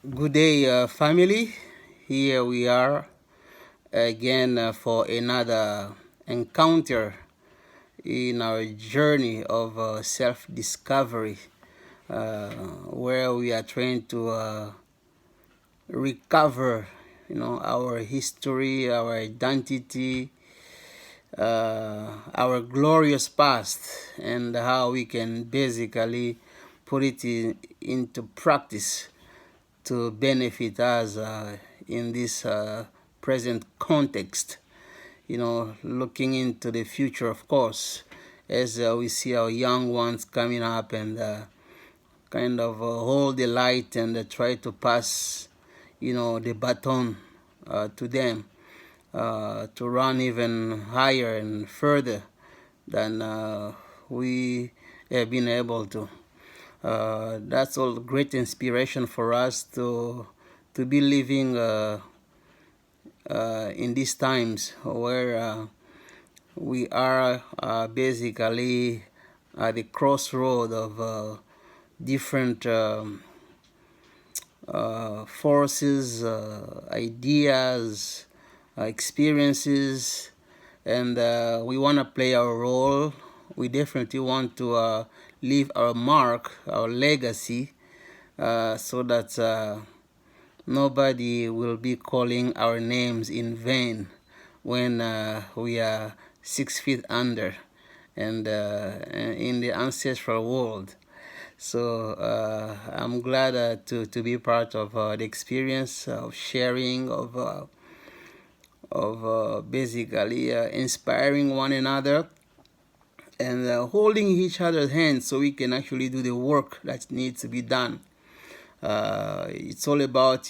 Good day, family. Here we are again for another encounter in our journey of self discovery, where we are trying to recover our history, our identity, our glorious past, and how we can basically put it into practice to benefit us in this present context. Looking into the future, of course, as we see our young ones coming up and kind of hold the light and try to pass, the baton to them to run even higher and further than we have been able to. That's all great inspiration for us to be living in these times where we are basically at the crossroad of different forces, ideas, experiences, and we want to play our role. We definitely want to leave our mark, our legacy, so that nobody will be calling our names in vain when we are 6 feet under and in the ancestral world. So I'm glad to be part of the experience of sharing, of basically inspiring one another and holding each other's hands so we can actually do the work that needs to be done. It's all about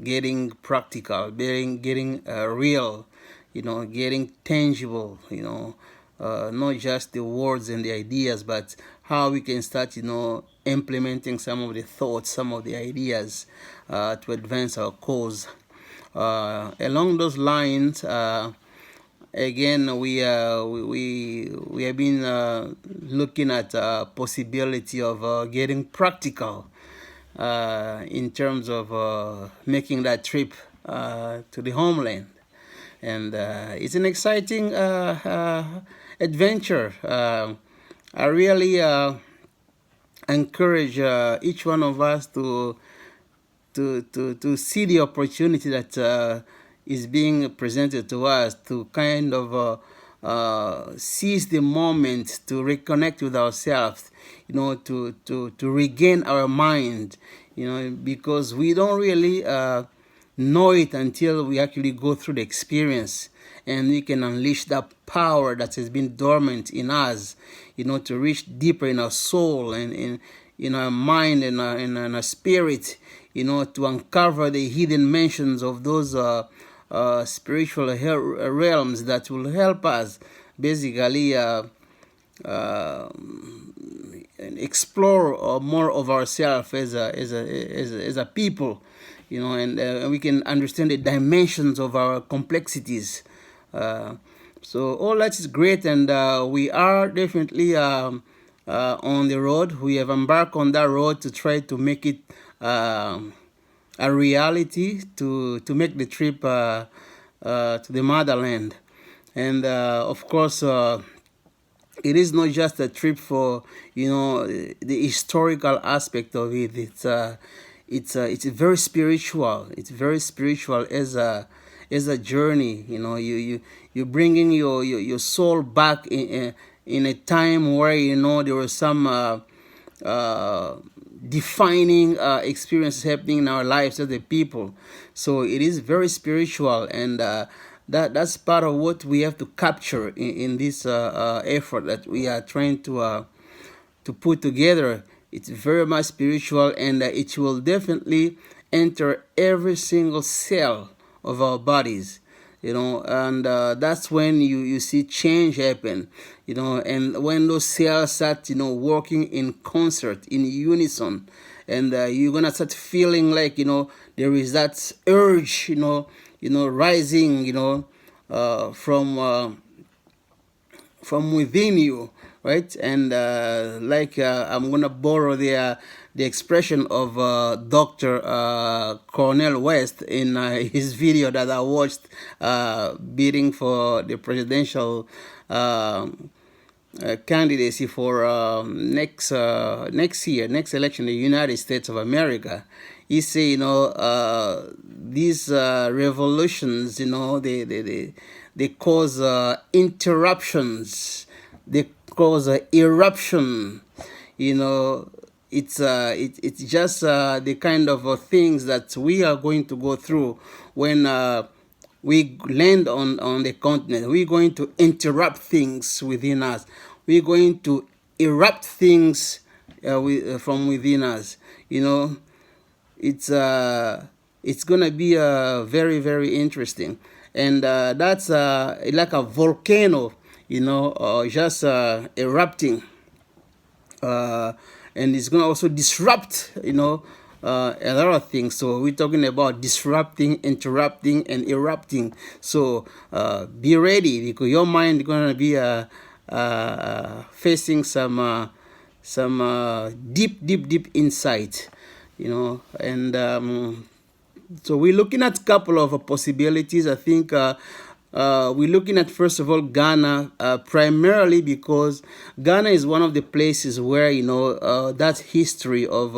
getting practical, getting real, getting tangible, not just the words and the ideas, but how we can start implementing some of the thoughts, some of the ideas to advance our cause. Along those lines, again, we have been looking at possibility of getting practical in terms of making that trip to the homeland, and it's an exciting adventure. I really encourage each one of us to see the opportunity that is being presented to us to kind of seize the moment to reconnect with ourselves, to regain our mind, because we don't really know it until we actually go through the experience and we can unleash that power that has been dormant in us, to reach deeper in our soul and in our mind and in our spirit, to uncover the hidden mentions of those spiritual realms that will help us basically explore more of ourselves as a people, and we can understand the dimensions of our complexities. So all that is great, and we are definitely on the road. We have embarked on that road to try to make it a reality, to make the trip to the motherland. And of course, it is not just a trip for the historical aspect of it. It's very spiritual. It's very spiritual as a journey. You're bringing your soul back in a time where there was some defining experiences happening in our lives as a people. So it is very spiritual, and that's part of what we have to capture in this effort that we are trying to put together. It's very much spiritual, and it will definitely enter every single cell of our bodies, and that's when you see change happen, and when those cells start, working in concert, in unison, and you're gonna start feeling like, there is that urge, rising, from within you, right? And I'm gonna borrow the expression of Dr. Cornel West in his video that I watched, bidding for the presidential candidacy for next year, next election in the United States of America. He say, these revolutions, they cause interruptions, they cause eruption. It's just the kind of things that we are going to go through when we land on the continent. We're going to interrupt things within us. We're going to erupt things from within us. It's gonna be very, very interesting, and that's like a volcano, just erupting, and it's gonna also disrupt, a lot of things. So we're talking about disrupting, interrupting, and erupting. So be ready, because your mind is gonna be facing some deep insight, and so we're looking at a couple of possibilities. I think we're looking at, first of all, Ghana, primarily because Ghana is one of the places where, that history of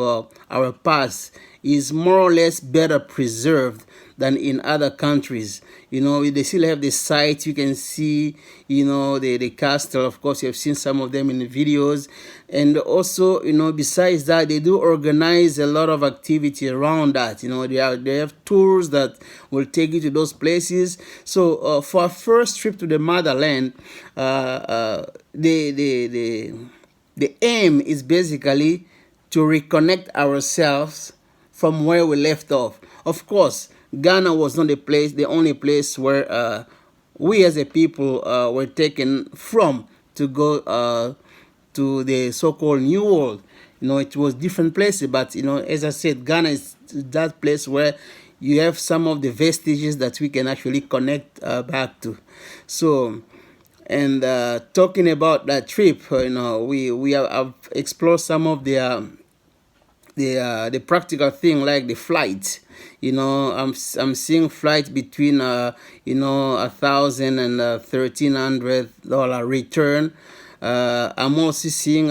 our past is more or less better preserved than in other countries. They still have the sites. You can see, the castle. Of course, you have seen some of them in the videos. And also, besides that, they do organize a lot of activity around that. They have tours that will take you to those places. So for our first trip to the motherland, the aim is basically to reconnect ourselves from where we left off. Of course, Ghana was not the only place where we as a people were taken from to go to the so-called New World. It was different places, but as I said, Ghana is that place where you have some of the vestiges that we can actually connect back to. So, and talking about that trip, we have explored some of the practical thing, like the flight. I'm seeing flights between $1,000 and $1,300 return. I'm also seeing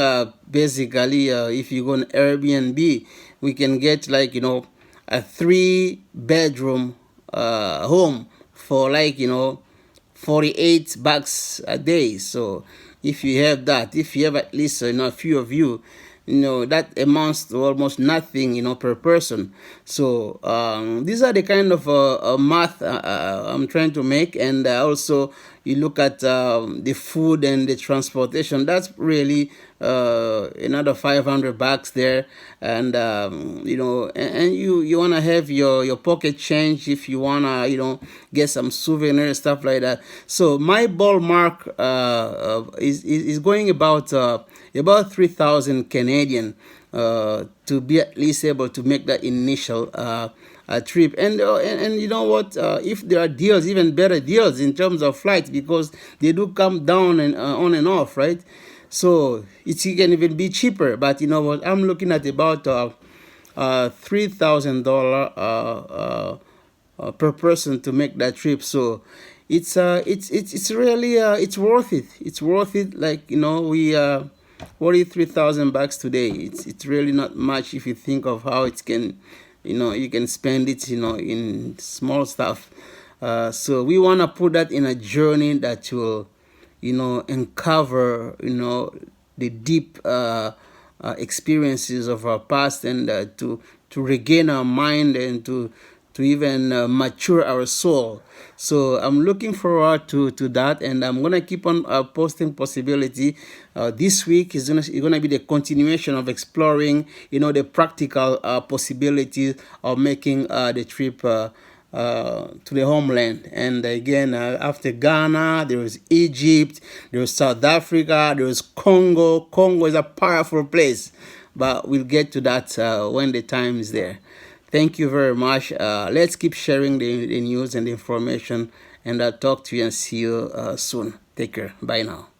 basically if you go on Airbnb, we can get like a 3-bedroom home for like $48 a day. So if you have that, if you have at least a few of you, that amounts to almost nothing, per person. So these are the kind of math I'm trying to make. And also, you look at the food and the transportation. That's really another $500 there. And and you want to have your pocket change if you want to get some souvenirs, stuff like that. So my ballpark is going about 3,000 Canadian to be at least able to make that initial trip. And you know what? If there are deals, even better deals in terms of flights, because they do come down and on and off, right? So it can even be cheaper. But you know what? I'm looking at about $3,000 per person to make that trip. So it's really it's worth it. It's worth it. Like we $43,000 today. It's really not much if you think of how it can, you can spend it, in small stuff. So we want to put that in a journey that will, uncover, the deep experiences of our past, and to regain our mind, and to even mature our soul. So I'm looking forward to that, and I'm gonna keep on posting possibility. This week is gonna be the continuation of exploring, the practical possibilities of making the trip to the homeland. And again, after Ghana, there is Egypt, there is South Africa, there is Congo. Congo is a powerful place, but we'll get to that when the time is there. Thank you very much. Let's keep sharing the news and the information, and I'll talk to you and see you soon. Take care. Bye now.